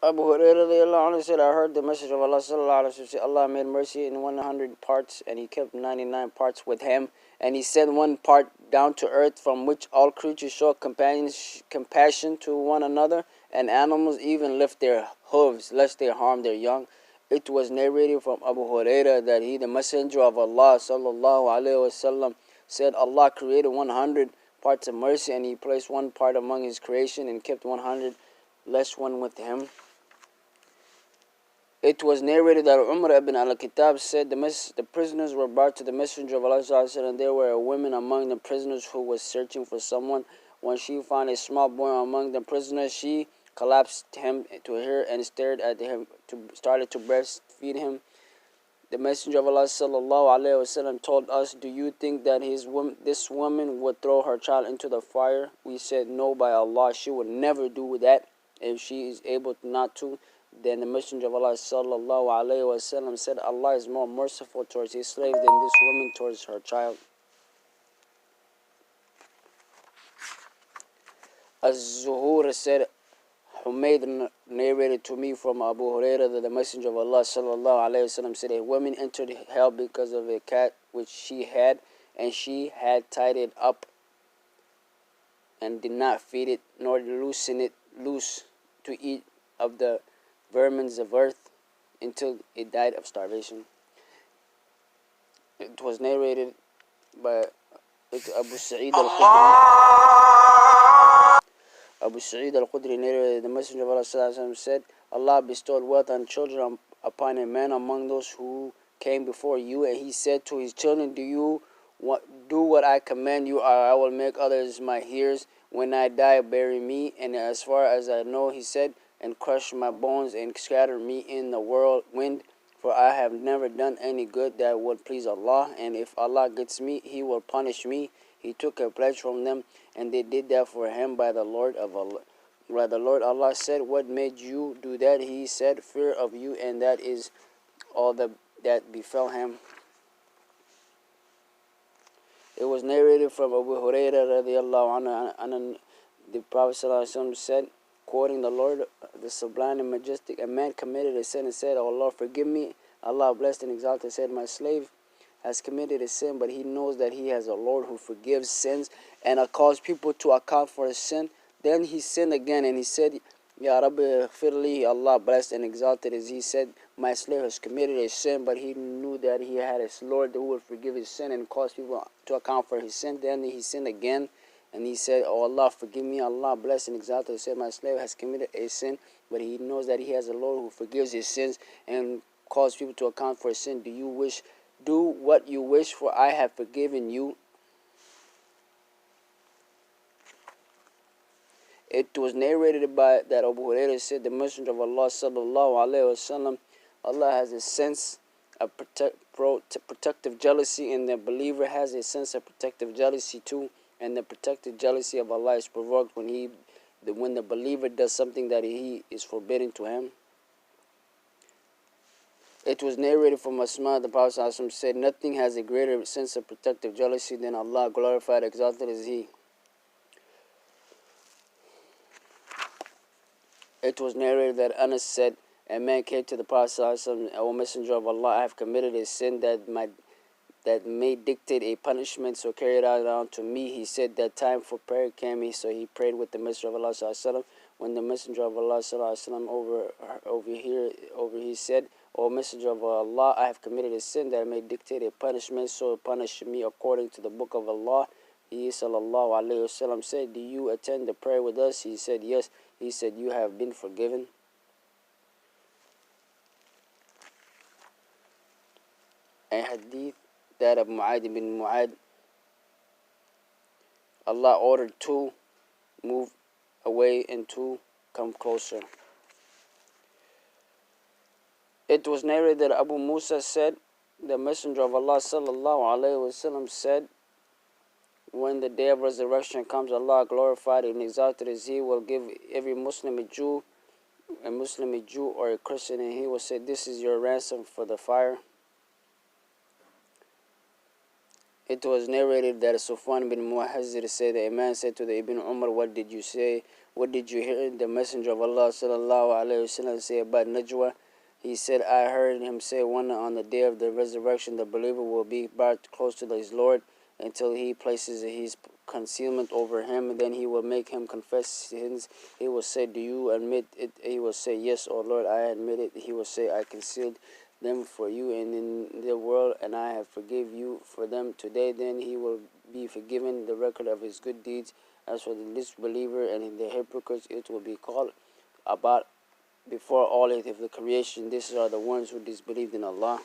Abu Hurairah radiallahu anhu said, I heard the message of Allah sallallahu alaihi wasallam say, Allah made mercy in 100 parts, and He kept 99 parts with Him, and He sent one part down to earth, from which all creatures show compassion to one another, and animals even lift their hooves lest they harm their young. It was narrated from Abu Hurairah that he, the Messenger of Allah sallallahu alaihi wasallam, said, Allah created 100 parts of mercy, and He placed one part among His creation and kept 100 less one with Him. It was narrated that Umar ibn al-Khattab said, the prisoners were brought to the Messenger of Allah, and there were a woman among the prisoners who was searching for someone. When she found a small boy among the prisoners, she collapsed him to her and started to breastfeed him. The Messenger of Allah sallallahu told us, do you think that this woman would throw her child into the fire? We said, no, by Allah, she would never do that if she is able not to. Then the Messenger of Allah sallallahu said, Allah is more merciful towards His slave than this woman towards her child. Az-Zuhur said, Humayd narrated to me from Abu Hurairah that the Messenger of Allah sallallahu said, a woman entered hell because of a cat which she had, and she had tied it up and did not feed it nor loosen it loose to eat of the vermins of earth until it died of starvation. It was narrated by Abu Sa'id al-Khudri. Abu Sa'id al-Khudri narrated, the Messenger of Allah said, Allah bestowed wealth on children upon a man among those who came before you, and he said to his children, do what I command you, or I will make others my heirs. When I die, bury me, and as far as I know, he said, and crush my bones and scatter me in the whirlwind, for I have never done any good that would please Allah, and if Allah gets me, He will punish me. He took a pledge from them, and they did that for him by the Lord of Allah. By the Lord Allah said, what made you do that? He said, fear of you, and that is all that befell him. It was narrated from Abu Hurairah radiallahu anhu, the Prophet ﷺ said, quoting the Lord, the Sublime and Majestic, a man committed a sin and said, oh Lord, forgive me. Allah blessed and exalted said, my slave has committed a sin, but he knows that he has a Lord who forgives sins and calls people to account for his sin. Then he sinned again, and he said, Ya Rabbi Firli, Allah blessed and exalted as he said, my slave has committed a sin, but he knew that he had a Lord who would forgive his sin and cause people to account for his sin. Then he sinned again, and he said, oh Allah, forgive me. Allah blessed and exalted said, my slave has committed a sin, but he knows that he has a Lord who forgives his sins and calls people to account for his sin. Do what you wish, for I have forgiven you. It was narrated by that Abu Hurairah said, the Messenger of Allah sallallahu alaihi wasallam, Allah has a sense of protective jealousy, and the believer has a sense of protective jealousy too. And the protective jealousy of Allah is provoked when the believer does something that He is forbidden to him. It was narrated from Asma, the Prophet ﷺ said, nothing has a greater sense of protective jealousy than Allah, glorified, exalted is He. It was narrated that Anas said, a man came to the Prophet ﷺ, O Messenger of Allah, I have committed a sin that may dictate a punishment, so carry it out unto me. He said that time for prayer came, so he prayed with the Messenger of Allah ﷺ. When the Messenger of Allah ﷺ over he said, O Messenger of Allah, I have committed a sin that may dictate a punishment, so punish me according to the book of Allah. He sallallahu alayhi wasallam said, do you attend the prayer with us? He said, yes. He said, you have been forgiven. A hadith that of Mu'ad bin Mu'ad, Allah ordered two move away and two come closer. It was narrated that Abu Musa said, the Messenger of Allah sallallahu alaihi wasallam said, when the day of resurrection comes, Allah glorified and exalted as He will give every Muslim a Jew or a Christian, and He will say, this is your ransom for the fire. It was narrated that Sufyan bin Muhazzir said that a man said to the Ibn Umar, what did you say what did you hear the Messenger of Allah sallallahu alaihi wasallam say about Najwa? He said, I heard him say, one on the day of the resurrection, the believer will be brought close to his Lord until he places his concealment over him, and then he will make him confess sins. He will say, do you admit it? He will say, yes, O Lord, I admit it. He will say, I concealed them for you and in the world, and I have forgive you for them today. Then he will be forgiven the record of his good deeds. As for the disbeliever and the hypocrites, it will be called about before all of the creation. These are the ones who disbelieved in Allah.